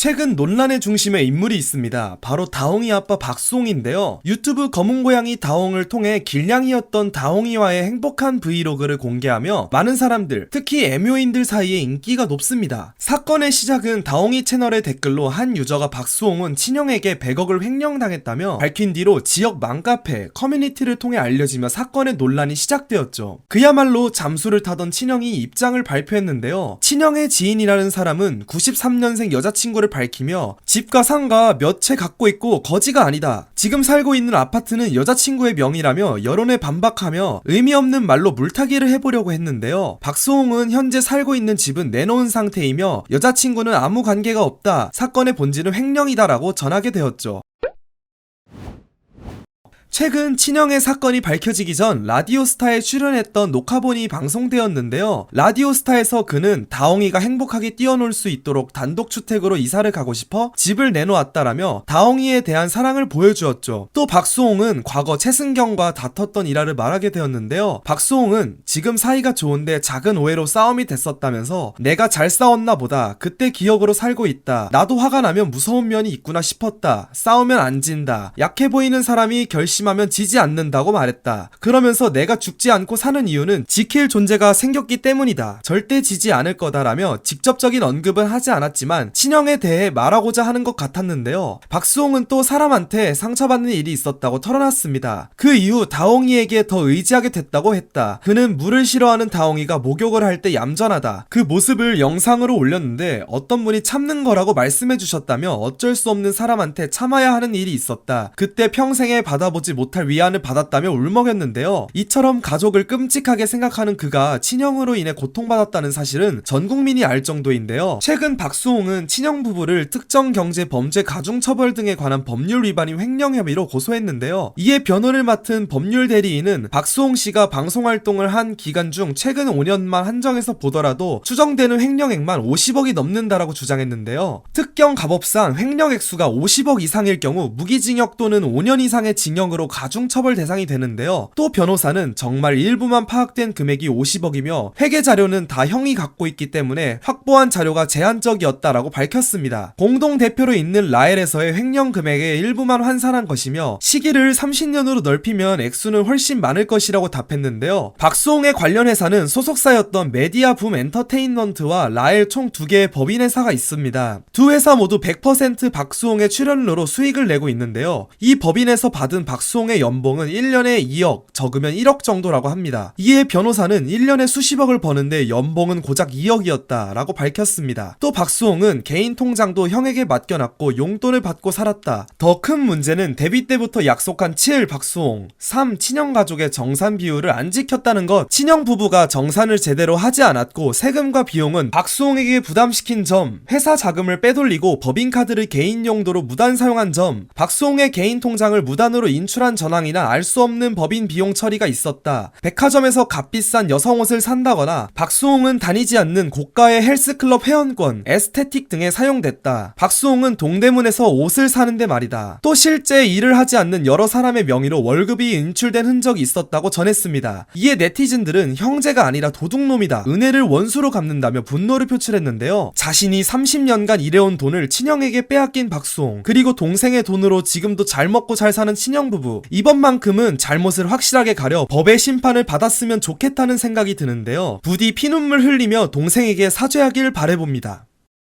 최근 논란의 중심에 인물이 있습니다. 바로 다홍이 아빠 박수홍인데요. 유튜브 검은고양이 다홍을 통해 길냥이였던 다홍이와의 행복한 브이로그를 공개하며 많은 사람들, 특히 애묘인들 사이에 인기가 높습니다. 사건의 시작은 다홍이 채널의 댓글로 한 유저가 박수홍은 친형에게 100억을 횡령당했다며 밝힌 뒤로 지역 맘카페, 커뮤니티를 통해 알려지며 사건의 논란이 시작되었죠. 그야말로 잠수를 타던 친형이 입장을 발표했는데요. 친형의 지인이라는 사람은 93년생 여자친구를 밝히며 집과 상가 몇 채 갖고 있고 거지가 아니다. 지금 살고 있는 아파트는 여자친구의 명의라며 여론에 반박하며 의미 없는 말로 물타기를 해보려고 했는데요. 박수홍은 현재 살고 있는 집은 내놓은 상태이며 여자친구는 아무 관계가 없다. 사건의 본질은 횡령이다라고 전하게 되었죠. 최근 친형의 사건이 밝혀지기 전 라디오스타에 출연했던 녹화본이 방송되었는데요. 라디오스타에서 그는 다홍이가 행복하게 뛰어놀 수 있도록 단독주택으로 이사를 가고 싶어 집을 내놓았다라며 다홍이에 대한 사랑을 보여주었죠. 또 박수홍은 과거 최승경과 다퉜던 일화를 말하게 되었는데요. 박수홍은 지금 사이가 좋은데 작은 오해로 싸움이 됐었다면서 내가 잘 싸웠나 보다. 그때 기억으로 살고 있다. 나도 화가 나면 무서운 면이 있구나 싶었다. 싸우면 안 진다. 약해 보이는 사람이 결심하면 지지 않는다고 말했다. 그러면서 내가 죽지 않고 사는 이유는 지킬 존재가 생겼기 때문이다. 절대 지지 않을 거다라며 직접적인 언급은 하지 않았지만 친형에 대해 말하고자 하는 것 같았는데요. 박수홍은 또 사람한테 상처받는 일이 있었다고 털어놨습니다. 그 이후 다홍이에게 더 의지하게 됐다고 했다. 그는 물을 싫어하는 다홍이가 목욕을 할 때 얌전하다. 그 모습을 영상으로 올렸는데 어떤 분이 참는 거라고 말씀해 주셨다며 어쩔 수 없는 사람한테 참아야 하는 일이 있었다. 그때 평생에 받아보지 못할 위안을 받았다며 울먹였는데요. 이처럼 가족을 끔찍하게 생각하는 그가 친형으로 인해 고통받았다는 사실은 전 국민이 알 정도인데요. 최근 박수홍은 친형 부부를 특정경제범죄 가중처벌 등에 관한 법률 위반인 횡령 혐의로 고소했는데요. 이에 변호를 맡은 법률 대리인은 박수홍 씨가 방송활동을 한 기간 중 최근 5년만 한정해서 보더라도 추정되는 횡령액만 50억이 넘는다라고 주장했는데요. 특경 가법상 횡령 액수가 50억 이상일 경우 무기징역 또는 5년 이상의 징역으로 가중처벌 대상이 되는데요. 또 변호사는 정말 일부만 파악된 금액이 50억이며 회계 자료는 다 형이 갖고 있기 때문에 확보한 자료가 제한적이었다라고 밝혔습니다. 공동대표로 있는 라엘에서의 횡령 금액의 일부만 환산한 것이며 시기를 30년으로 넓히면 액수는 훨씬 많을 것이라고 답했는데요. 박수홍의 관련 회사는 소속사였던 메디아붐 엔터테인먼트와 라엘 총 2개의 법인회사가 있습니다. 두 회사 모두 100% 박수홍의 출연료로 수익을 내고 있는데요. 이 법인에서 받은 박수홍의 연봉은 1년에 2억, 적으면 1억 정도라고 합니다. 이에 변호사는 1년에 수십억을 버는데 연봉은 고작 2억이었다 라고 밝혔습니다. 또 박수홍은 개인 통장도 형에게 맡겨놨고 용돈을 받고 살았다. 더 큰 문제는 데뷔 때부터 약속한 7. 박수홍, 3. 친형 가족의 정산 비율을 안 지켰다는 것. 친형 부부가 정산을 제대로 하지 않았고 세금과 비용은 박수홍에게 부담시킨 점, 회사 자금을 빼돌리고 법인카드를 개인 용도로 무단 사용한 점, 박수홍의 개인 통장을 무단으로 인출한 전황이나 알 수 없는 법인 비용 처리가 있었다. 백화점에서 값비싼 여성옷을 산다거나 박수홍은 다니지 않는 고가의 헬스클럽 회원권, 에스테틱 등에 사용됐다. 박수홍은 동대문에서 옷을 사는데 말이다. 또 실제 일을 하지 않는 여러 사람의 명의로 월급이 인출된 흔적이 있었다고 전했습니다. 이에 네티즌들은 형제가 아니라 도둑놈이다. 은혜를 원수로 갚는다며 분노를 표출했는데요. 자신이 30년간 일해온 돈을 친형에게 빼앗긴 박수홍, 그리고 동생의 돈으로 지금도 잘 먹고 잘 사는 친형 부부. 이번만큼은 잘못을 확실하게 가려 법의 심판을 받았으면 좋겠다는 생각이 드는데요. 부디 피눈물 흘리며 동생에게 사죄하길 바라봅니다.